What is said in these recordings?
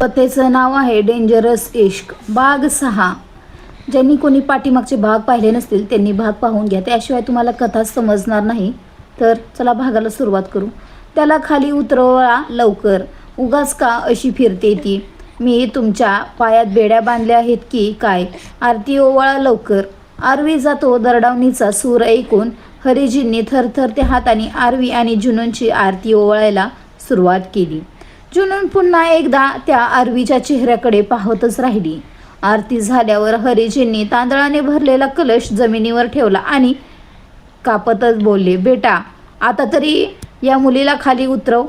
कथेचं नाव आहे डेंजरस इश्क भाग 6. ज्यांनी कोणी पाठीमागचे भाग पाहिले नसतील त्यांनी भाग पाहून घ्या, त्याशिवाय तुम्हाला कथा समजणार नाही. तर चला भागाला सुरुवात करू. त्याला खाली उतरवा लवकर, उगाच का अशी फिरते ती? मी तुमच्या पायात बेड्या बांधल्या आहेत की काय? आरती ओवाळा लवकर. आरवी जातो. दरडावणीचा सूर ऐकून हरिजींनी थरथरत्या हाताने आरवी आणि जुनूनची आरती ओवाळायला सुरुवात केली. जुनून पुन्हा एकदा त्या आरवीच्या चेहऱ्याकडे पाहतच राहिली. आरती झाल्यावर हरिजींनी तांदळाने भरलेला कलश जमिनीवर ठेवला आणि कापतच बोलले, बेटा आता तरी या मुलीला खाली उतरव.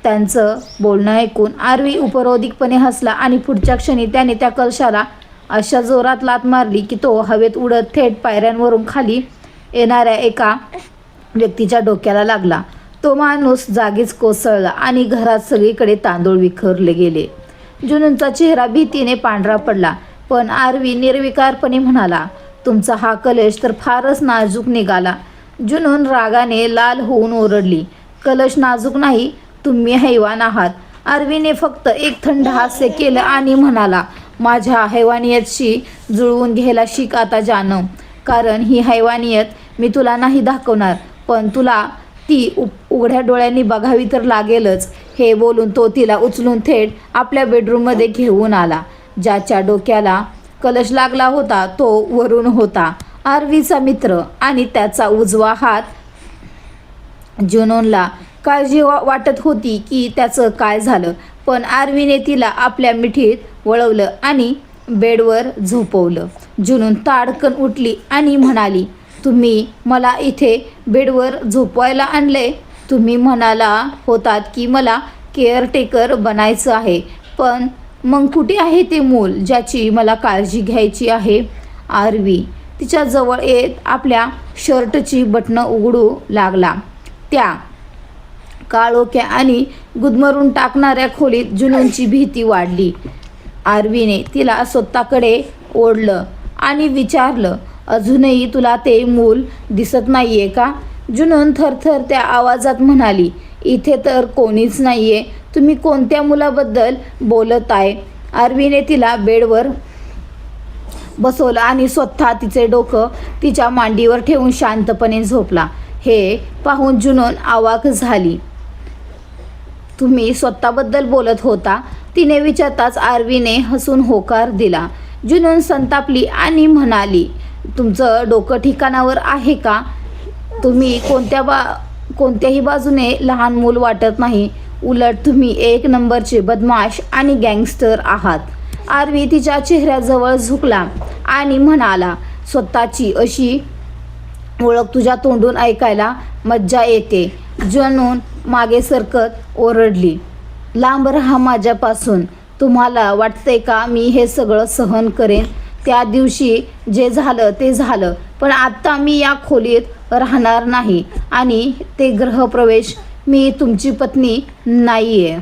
त्यांचं बोलणं ऐकून आरवी उपरोधिकपणे हसला आणि पुढच्या क्षणी त्याने त्या कलशाला अशा जोरात लात मारली की तो हवेत उडत थेट पायऱ्यांवरून खाली येणाऱ्या एका व्यक्तीच्या डोक्याला लागला. तो माणूस जागीच कोसळला आणि घरात सगळीकडे तांदूळ विखरले गेले. जुनूनचा चेहरा भीतीने पांढरा पडला, पण आरवी निर्विकारपणे म्हणाला, तुमचा हा कलश तर फारच नाजूक निघाला. जुनून रागाने लाल होऊन ओरडली, कलश नाजूक नाही, तुम्ही हैवान आहात. आरवीने फक्त एक थंड हास्य केलं आणि म्हणाला, माझ्या हैवानियतशी जुळवून घ्यायला शिक आता जानव, कारण ही हैवानियत मी तुला नाही दाखवणार, पण तुला ती उघड्या डोळ्यांनी बघावी तर लागेलच. हे बोलून तो तिला उचलून थेट आपल्या बेडरूममध्ये घेऊन आला. ज्याच्या डोक्याला कलश लागला होता तो वरुण होता, आरवीचा मित्र, आणि त्याचा उजवा हात. जुनूनला काळजी वाटत होती की त्याचं काय झालं, पण आरवीने तिला आपल्या मिठीत वळवलं आणि बेडवर झोपवलं. जुनून ताडकन उठली आणि म्हणाली, तुम्ही मला इथे बेडवर झोपवायला आणले? तुम्ही म्हणाला होतात की मला केअरटेकर बनायचं आहे, पण मग कुठे आहे ते मूल ज्याची मला काळजी घ्यायची आहे? आरवी तिच्या जवळ येत आपल्या शर्टची बटणं उघडू लागला. त्या काळोख्या आणि गुदमरून टाकणाऱ्या खोलीत जुनूनची भीती वाढली. आरवीने तिला स्वतःकडे ओढलं आणि विचारलं, अजूनही तुला ते मूल दिसत नाहीये का? जुनून थरथर त्या आवाजात म्हणाली, इथे तर कोणीच नाहीये, तुम्ही कोणत्या मुलाबद्दल बोलत आहे? आरवीने तिला बेडवर बसवलं आणि स्वतः तिचे डोकं तिच्या मांडीवर ठेवून शांतपणे झोपला. हे पाहून जुनून अवाक झाली. तुम्ही स्वतःबद्दल बोलत होता? तिने विचारताच आरवीने हसून होकार दिला. जुनून संतापली आणि म्हणाली, तुमचं डोकं ठिकाणावर आहे का? तुम्ही कोणत्याही बाजूने लहान मूल वाटत नाही, उलट तुम्ही एक नंबरचे बदमाश आणि गँगस्टर आहात. आरवी तिच्या चेहऱ्याजवळ झुकला आणि म्हणाला, स्वतःची अशी ओळख तुझ्या तोंडून ऐकायला मज्जा येते. जुनून मागे सरकत ओरडली, लांब राहा माझ्यापासून. तुम्हाला वाटतंय का मी हे सगळं सहन करेन? त्या दिवशी जे झालं ते झालं, पण आत्ता मी या खोलीत राहणार नाही आणि ते गृहप्रवेश, मी तुमची पत्नी नाहीये.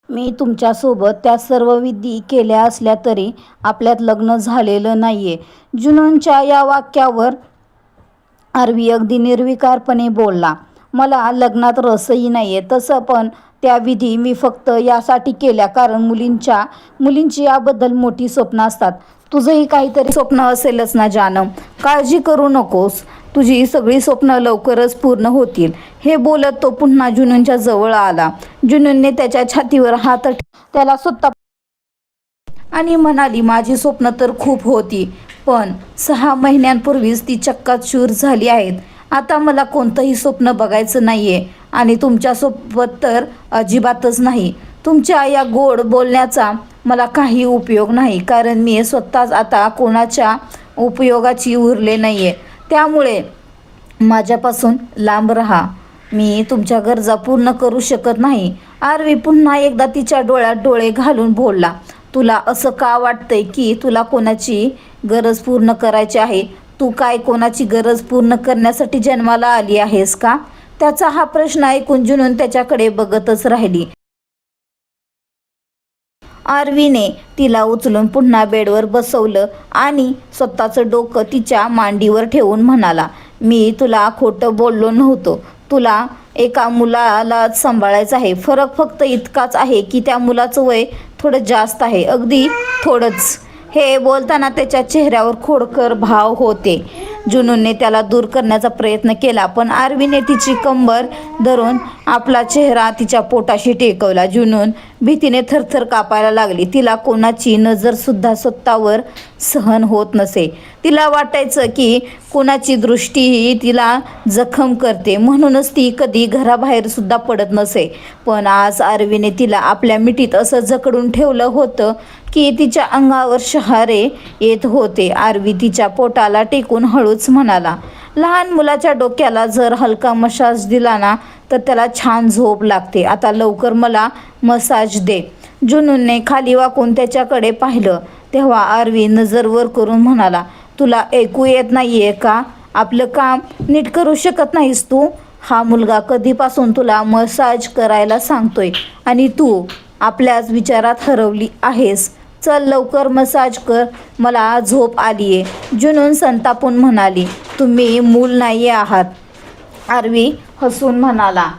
मी तुमच्यासोबत त्या सर्व विधी केल्या असल्या तरी आपल्यात लग्न झालेलं नाहीये. जुनूनच्या या वाक्यावर आरवी अगदी निर्विकारपणे बोलला, मला लग्नात रसही नाहीये. तसं पण त्या विधी मी फक्त यासाठी केल्या कारण मुलींची याबद्दल मोठी स्वप्न असतात. तुझंही काहीतरी स्वप्न असेलच ना जानम, काळजी करू नकोस, तुझी सगळी स्वप्न लवकरच पूर्ण होतील. हे बोलत तो पुन्हा जुनूनच्या जवळ आला. जुनूनने त्याच्या छातीवर हात त्याला स्वतः आणि म्हणाली, माझी स्वप्न तर खूप होती, पण 6 महिन्यांपूर्वीच ती चक्काचूर झाली आहेत. आता मला कोणतंही स्वप्न बघायचं नाहीये आणि तुमच्यासोबत तर अजिबातच नाही. तुमच्या या गोड बोलण्याचा मला काही उपयोग नाही, कारण मी स्वतःच आता कोणाच्या उपयोगाची उरले नाहीये. त्यामुळे माझ्यापासून लांब राहा. मी तुमच्या गरजा पूर्ण करू शकत नाही. आरवी पुन्हा एकदा तिच्या डोळ्यात डोळे घालून बोलला, तुला असं का वाटतंय की तुला कोणाची गरज पूर्ण करायची आहे? तू काय कोणाची गरज पूर्ण करण्यासाठी जन्माला आली आहेस का? त्याचा हा प्रश्न ऐकून जुनून त्याच्याकडे बघतच राहिली. आरवीने तिला उचलून पुन्हा बेडवर बसवलं आणि स्वतःचं डोकं तिच्या मांडीवर ठेवून म्हणाला, मी तुला खोटं बोललो नव्हतो. तुला एका मुलालाच सांभाळायचं आहे. फरक फक्त इतकाच आहे की त्या मुलाचं वय थोडं जास्त आहे, अगदी थोडंच. हे बोलताना त्याच्या चेहऱ्यावर खोडकर भाव होते. जुनूनने त्याला दूर करण्याचा प्रयत्न केला, पण आरवीने तिची कंबर धरून आपला चेहरा तिच्या पोटाशी टेकवला. जुनून भीतीने थरथर कापायला लागली. तिला कोणाची नजरसुद्धा स्वतःवर सहन होत नसे. तिला वाटायचं की कोणाची दृष्टीही तिला जखम करते, म्हणूनच ती कधी घराबाहेरसुद्धा पडत नसे. पण आज आरवीने तिला आपल्या मिठीत असं जकडून ठेवलं होतं की तिच्या अंगावर शहारे येत होते. आरवी तिच्या पोटाला टेकून हळूच म्हणाला, लहान मुलाच्या डोक्याला जर हलका मसाज दिला ना तर त्याला छान झोप लागते. आता लवकर मला मसाज दे. जुनूनने खाली वाकून त्याच्याकडे पाहिलं तेव्हा आरवी नजर वर करून म्हणाला, तुला ऐकू येत नाहीये का? आपलं काम नीट करू शकत नाहीस तू? हा मुलगा कधीपासून तुला मसाज करायला सांगतोय आणि तू आपल्याच विचारात हरवली आहेस. चल लवकर मसाज कर, मला झोप आलीये. जुनून संतापून म्हणाली, तुम्ही मूल नाही आहात. आरवी हसून म्हणाला,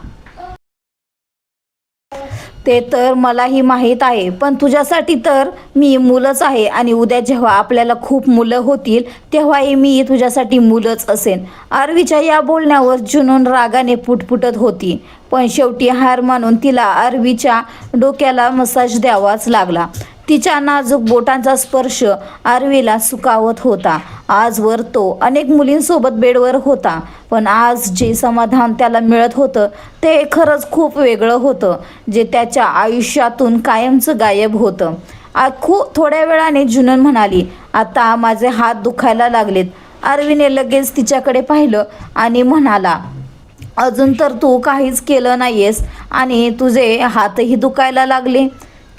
ते तर मलाही माहीत आहे, पण तुझ्यासाठी तर मी मुलंच आहे आणि उद्या जेव्हा आपल्याला खूप मुलं होतील तेव्हाही मी तुझ्यासाठी मुलंच असेन. आरवीच्या या बोलण्यावर जुनून रागाने पुटपुटत होती, पण शेवटी हार मानून तिला आरवीच्या डोक्याला मसाज द्यावाच लागला. तिच्या नाजूक बोटांचा स्पर्श आरवीला सुखावत होता. आजवर तो अनेक मुलींसोबत बेडवर होता, पण आज जे समाधान त्याला मिळत होतं ते खरंच खूप वेगळं होतं, जे त्याच्या आयुष्यातून कायमचं गायब होतं. खूप थोड्या वेळाने जुनून म्हणाली, आता माझे हात दुखायला लागलेत. आरवीने लगेच तिच्याकडे पाहिलं आणि म्हणाला, अजून तर तू काहीच केलं नाहीयेस आणि तुझे हातही दुखायला लागले.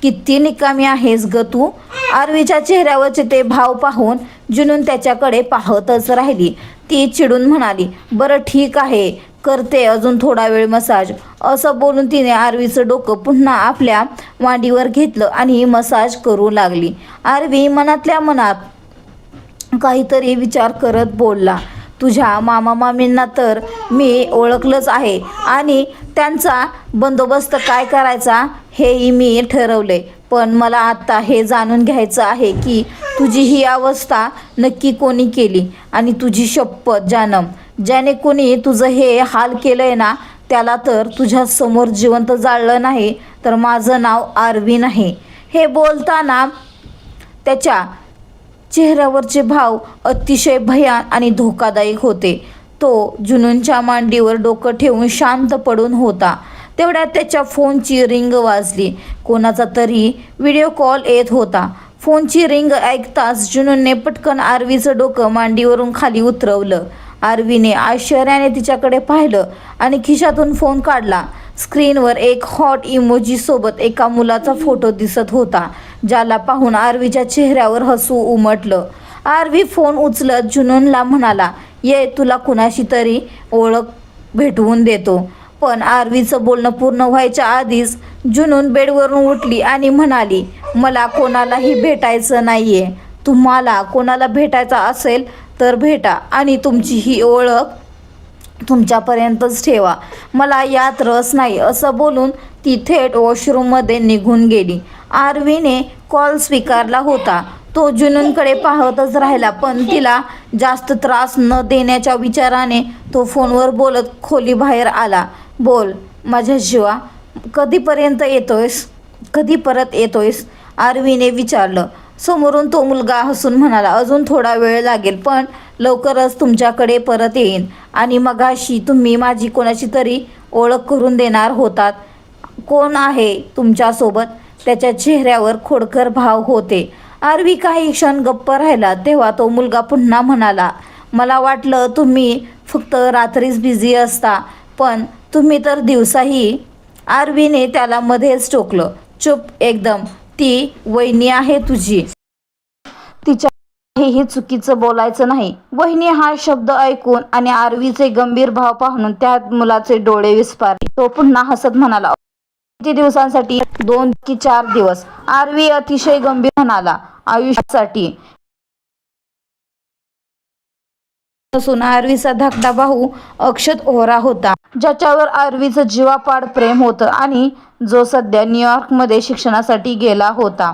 किती निकामी आहेस ग तू? आरवीच्या चेहऱ्यावरचे ते भाव पाहून जुनून त्याच्याकडे पाहतच राहिली. ती चिडून म्हणाली, बरं ठीक आहे, करते अजून थोडा वेळ मसाज. असं बोलून तिने आरवीचं डोकं पुन्हा आपल्या मांडीवर घेतलं आणि मसाज करू लागली. आरवी मनातल्या मनात काहीतरी विचार करत बोलला, तुझ्या मामा मामींना तर मी ओळखलंच आहे आणि त्यांचा बंदोबस्त काय करायचा हेही मी ठरवले, पण मला आत्ता हे जाणून घ्यायचं आहे की तुझी ही अवस्था नक्की कोणी केली. आणि तुझी शपथ जानम, ज्याने कोणी तुझं हे हाल केलंय ना त्याला तर तुझ्या समोर जिवंत जाळलं नाही तर माझं नाव आरवी नाही. हे बोलताना त्याच्या चेहऱ्यावरचे भाव अतिशय भयान आणि धोकादायक होते. तो जुनूनच्या मांडीवर डोकं ठेवून शांत पडून होता. तेवढ्यात त्याच्या फोनची रिंग वाजली. कोणाचा तरी व्हिडिओ कॉल येत होता. फोनची रिंग ऐकताच जुनूनने पटकन आरवीचं डोकं मांडीवरून खाली उतरवलं. आरवीने आश्चर्याने तिच्याकडे पाहिलं आणि खिशातून फोन काढला. स्क्रीनवर एक हॉट इमोजी सोबत एका मुलाचा फोटो दिसत होता, ज्याला पाहून आरवीच्या चेहऱ्यावर हसू उमटलं. आरवी फोन उचलत जुनूनला म्हणाला, ये तुला कुणाशी तरी ओळख भेटवून देतो. पण आरवीचं बोलणं पूर्ण व्हायच्या आधीच जुनून बेडवरून उठली आणि म्हणाली, मला कोणालाही भेटायचं नाहीये. तुम्हाला कोणाला भेटायचं असेल तर भेटा आणि तुमची ही ओळख तुमच्यापर्यंतच ठेवा, मला यात रस नाही. असं बोलून ती थेट वॉशरूममध्ये निघून गेली. आरवीने कॉल स्वीकारला होता. तो जुनूनकडे पाहतच राहिला, पण तिला जास्त त्रास न देण्याच्या विचाराने तो फोनवर बोलत खोली बाहेर आला. बोल माझ्या जीवा, कधीपर्यंत येतोयस? कधी परत येतोयस? आरवीने विचारलं. समोरून तो मुलगा हसून म्हणाला, अजून थोडा वेळ लागेल, पण लवकरच तुमच्याकडे परत येईन. आणि मगाशी तुम्ही माझी कोणाची तरी ओळख करून देणार होतात, कोण आहे तुमच्यासोबत? त्याच्या चेहऱ्यावर खोडकर भाव होते. आरवी काही क्षण गप्प राहिला. तेव्हा तो मुलगा पुन्हा म्हणाला, मला वाटलं तुम्ही फक्त रात्रीच बिझी असता, पण तुम्ही तर दिवसाही. आरवीने त्याला मध्येच टोकलं, चुप एकदम, ती वहिनी आहे तुझी. तिच्या हेही चुकीचं बोलायचं नाही. वहिनी हा शब्द ऐकून आणि आरवीचे गंभीर भाव पाहून त्या मुलाचे डोळे विस्फारले. तो पुन्हा हसत म्हणाला, किती दिवसांसाठी? 2 की 4 दिवस. आरवी अतिशय गंभीर म्हणाला, आयुष्यासाठी. असून आरवीचा धाकटा भाऊ अक्षत ओहरा होता, ज्याच्यावर आरवीचं जीवापाड प्रेम होतं आणि जो सध्या न्यूयॉर्कमध्ये शिक्षणासाठी गेला होता.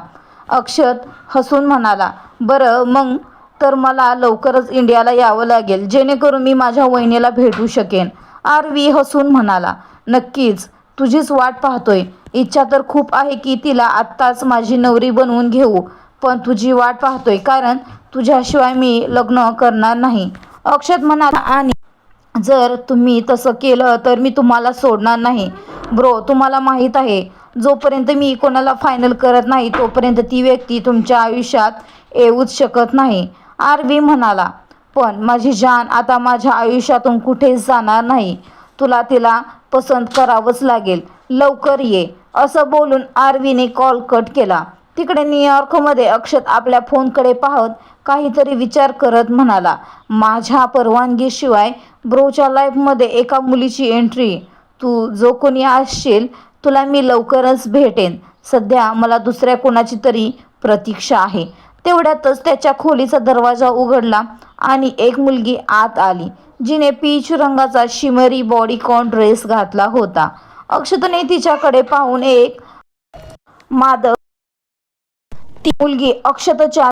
अक्षत हसून म्हणाला, बरं मग तर मला लवकरच इंडियाला यावं लागेल, जेणेकरून मी माझ्या वहिनीला भेटू शकेन. आरवी हसून म्हणाला, नक्कीच, तुझीच वाट पाहतोय. इच्छा तर खूप आहे की तिला आत्ताच माझी नवरी बनवून घेऊ, पण तुझी वाट पाहतोय कारण तुझ्याशिवाय मी लग्न करणार नाही. अक्षत म्हणाला, आणि जर तुम्ही तसं केलं तर मी तुम्हाला सोडणार नाही. ब्रो, तुम्हाला माहीत आहे, जोपर्यंत मी कोणाला फायनल करत नाही तोपर्यंत ती व्यक्ती तुमच्या आयुष्यात येऊच शकत नाही. आरवी म्हणाला, पण माझी जान आता माझ्या आयुष्यातून कुठेच जाणार नाही. तुला तिला पसंत करावंच लागेल. लवकर ये. असं बोलून आरवीने कॉल कट केला. तिकडे न्यूयॉर्कमध्ये अक्षत आपल्या फोनकडे पाहत काहीतरी विचार करत म्हणाला, माझ्या परवानगीशिवाय ब्रोच्या लाईफमध्ये एका मुलीची एंट्री. तू जो कोणी असशील तुला मी लवकरच भेटेन. सध्या मला दुसऱ्या कोणाची तरी प्रतीक्षा आहे. तेवढ्यातच त्याच्या खोलीचा दरवाजा उघडला आणि एक मुलगी आत आली, जिने पीच रंगाचा शिमरी बॉडीकॉन ड्रेस घातला होता. अक्षतने तिच्याकडे पाहून एक मादक ती मुलगी अक्षतच्या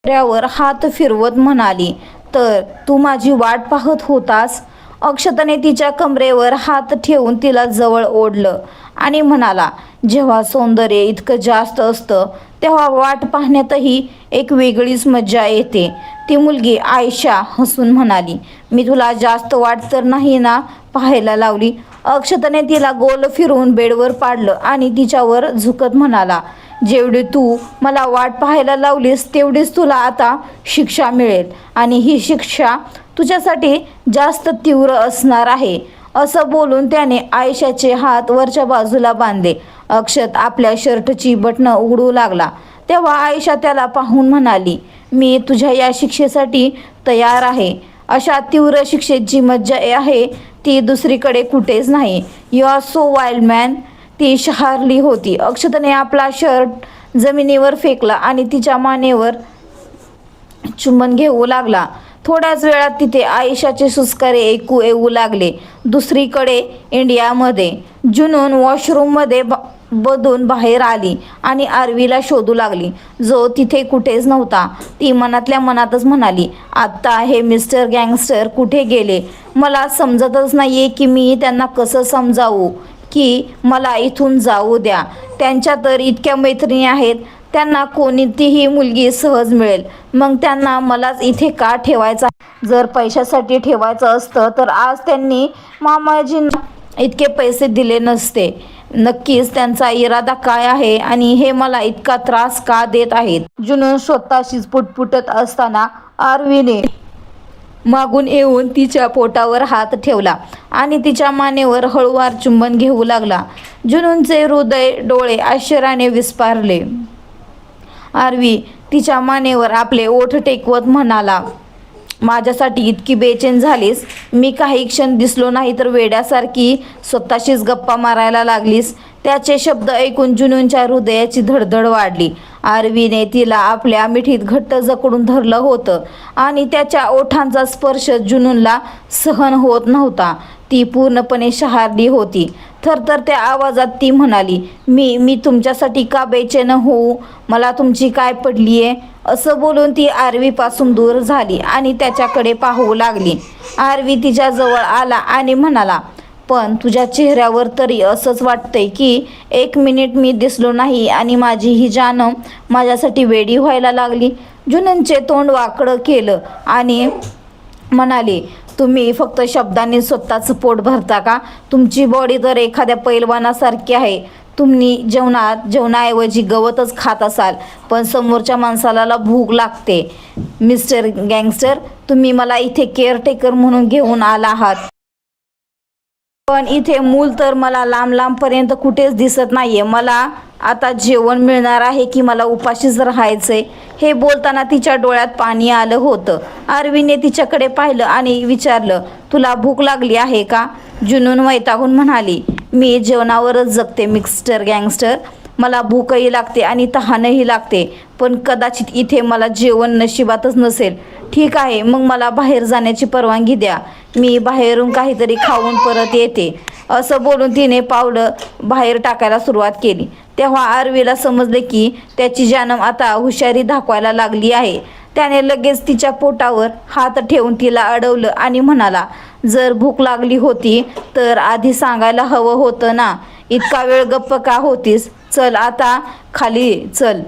चेहऱ्यावर हात फिरवत म्हणाली, तर तू माझी वाट पाहत होतास? अक्षतने तिच्या कमरेवर हात ठेवून तिला जवळ ओढलं आणि म्हणाला, जेव्हा सौंदर्य इतकं जास्त असतं तेव्हा वाट पाहण्यातही एक वेगळीच मज्जा येते. ती मुलगी आयशा हसून म्हणाली, मी तुला जास्त वाट तर नाही ना पाहायला लावली? अक्षतने तिला गोल फिरवून बेडवर पाडलं आणि तिच्यावर झुकत म्हणाला, जेवढी तू मला वाट पाहायला लावलीस तेवढीच तुला आता शिक्षा मिळेल, आणि ही शिक्षा तुझ्यासाठी जास्त तीव्र असणार आहे. असं बोलून त्याने आयशाचे हात वरच्या बाजूला बांधले. अक्षत आपल्या शर्टची बटणं उघडू लागला तेव्हा आयशा त्याला पाहून म्हणाली, मी तुझ्या या शिक्षेसाठी तयार आहे. अशा तीव्र शिक्षेत जी मज्जा आहे ती दुसरीकडे कुठेच नाही. You are so wild man. ती शहारली होती. अक्षतने आपला शर्ट जमिनीवर फेकला आणि तिच्या मानेवर चुंबन घेऊ लागला. थोड्याच वेळात तिथे आयशाचे सुस्कारे ऐकू येऊ लागले. दुसरीकडे इंडियामध्ये जुनून वॉशरूममध्ये बदून बाहेर आली आणि आरवीला शोधू लागली, जो तिथे कुठेच नव्हता. ती मनातल्या मनातच म्हणाली, आत्ता हे मिस्टर गँगस्टर कुठे गेले? मला समजतच नाहीये की मी त्यांना कसं समजावू की मला इथून जाऊ द्या. त्यांच्या तर इतक्या मैत्रिणी आहेत, त्यांना कोणतीही मुलगी सहज मिळेल. मग त्यांना मलाच इथे का ठेवायचं? जर पैशासाठी ठेवायचं असतं तर आज त्यांनी मामाजींना इतके पैसे दिले नसते. नक्कीच त्यांचा इरादा काय आहे आणि हे मला इतका त्रास का देत आहेत? जुनून स्वतःशीच पुटपुटत असताना आरवीने मागून येऊन तिच्या पोटावर हात ठेवला आणि तिच्या मानेवर हळूवार चुंबन घेऊ लागला. जुनूनचे हृदय डोळे आश्चर्याने विस्फारले. आरवी तिच्या मानेवर आपले ओठ टेकवत म्हणाला, माझ्यासाठी इतकी बेचैन झालीस? मी काही क्षण दिसलो नाही तर वेड्यासारखी स्वतःशीच गप्पा मारायला लागलीस? त्याचे शब्द ऐकून जुनूनच्या हृदयाची धडधड वाढली. आरवीने तिला आपल्या मिठीत घट्ट जकडून धरलं होतं आणि त्याच्या ओठांचा स्पर्श जुनूनला सहन होत नव्हता. ती पूर्णपणे शहारली होती. थरथरत्या आवाजात ती म्हणाली, मी तुमच्यासाठी का बेचैन होऊ? मला तुमची काय पडलीये? असं बोलून ती आरवीपासून दूर झाली आणि त्याच्याकडे पाहू लागली. आरवी तिच्याजवळ आला आणि म्हणाला, पण तुझ्या चेहऱ्यावर तरी असंच वाटतंय की 1 मिनिट मी दिसलो नाही आणि माझी ही जान माझ्यासाठी वेडी व्हायला लागली. जुनूनचे तोंड वाकडं केलं आणि म्हणाले, तुम्ही फक्त शब्दांनी स्वतःचं पोट भरता का? तुमची बॉडी तर एखाद्या पैलवानासारखी आहे. तुम्ही जेवणाऐवजी गवतच खात असाल, पण समोरच्या माणसाला भूक लागते. मिस्टर गँगस्टर, तुम्ही मला इथे केअरटेकर म्हणून घेऊन आला आहात, पण इथे मूल तर मला लांब लांबपर्यंत कुठेच दिसत नाहीये. मला आता जेवण मिळणार आहे की मला उपाशीच राहायचंय? हे बोलताना तिच्या डोळ्यात पाणी आलं होतं. आरवीने तिच्याकडे पाहिलं आणि विचारलं, तुला भूक लागली आहे का? जुनून वैतागून म्हणाली, मी जेवणावरच जगते मिस्टर गँगस्टर. मला भूकही लागते आणि तहानही लागते, पण कदाचित इथे मला जेवण नशिबातच नसेल. ठीक आहे, मग मला बाहेर जाण्याची परवानगी द्या. मी बाहेरून काहीतरी खाऊन परत येते. असं बोलून तिने पावलं बाहेर टाकायला सुरुवात केली. तेव्हा आरवीला समजले की त्याची जानम आता हुशारी दाखवायला लागली आहे. त्याने लगेच तिच्या पोटावर हात ठेवून तिला अडवलं आणि म्हणाला, जर भूक लागली होती तर आधी सांगायला हवं होतं ना. इतका वेळ गप्प का होतीस? चल आता खाली चल,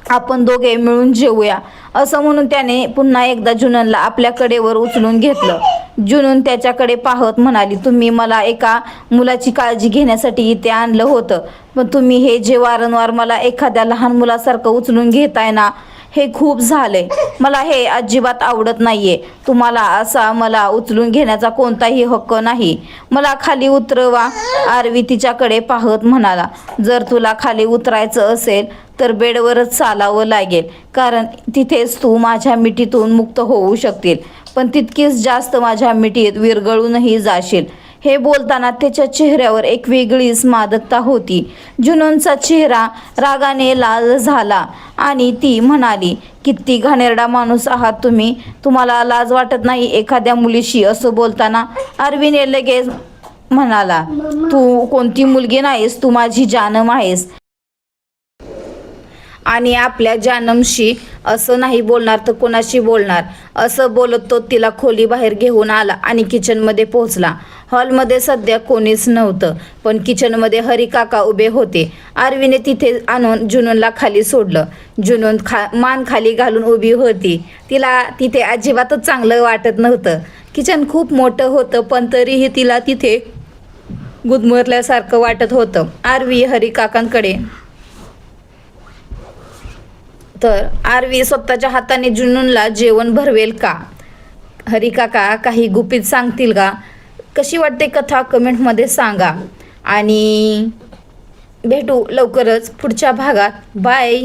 आपण दोघे मिळून जेवूया. असं म्हणून त्याने पुन्हा एकदा जुननला आपल्या कडेवर उचलून घेतलं. जुनून त्याच्याकडे पाहत म्हणाली, तुम्ही मला एका मुलाची काळजी घेण्यासाठी इथे आणलं होतं, पण तुम्ही हे जे वारंवार मला एखाद्या लहान मुलासारखं उचलून घेताय ना, हे खूप झालंय. मला हे अजिबात आवडत नाहीये. तुम्हाला असा मला उचलून घेण्याचा कोणताही हक्क नाही. मला खाली उतरवा. आरवी तिच्याकडे पाहत म्हणाला, जर तुला खाली उतरायचं असेल तर बेडवरच चालावं लागेल, कारण तिथेच तू माझ्या मिठीतून मुक्त होऊ शकतील, पण तितकीच जास्त माझ्या मिठीत विरघळूनही जाशील. हे बोलताना त्याच्या चेहऱ्यावर एक वेगळीच मादकता होती. जुनूनचा चेहरा रागाने लाल झाला आणि ती म्हणाली, किती घाणेरडा माणूस आहात तुम्ही. तुम्हाला लाज वाटत नाही एखाद्या मुलीशी असं बोलताना? आरवीने लगेच म्हणाला, तू कोणती मुलगी नाहीस, तू माझी जानम आहेस आणि आपल्या जानमशी असं नाही बोलणार तर कोणाशी बोलणार. असं बोलत तो तिला खोली बाहेर घेऊन आला आणि किचनमध्ये पोहोचला. हॉलमध्ये सध्या कोणीच नव्हतं, पण किचनमध्ये हरिकाका उभे होते. आरवीने तिथे आणून जुनूनला खाली सोडलं. जुनून मान खाली घालून उभी होती. तिला तिथे अजिबातच चांगलं वाटत नव्हतं. किचन खूप मोठं होतं, पण तरीही तिला तिथे गुदमरल्यासारखं वाटत होतं. आरवी हरिकाकांकडे तर आरवी स्वतःच्या हाताने जुनूनला जेवण भरवेल का? हरिकाका काही गुपित सांगतील का? कशी वाटते कथा कमेंटमध्ये सांगा आणि भेटू लवकरच पुढच्या भागात. बाय.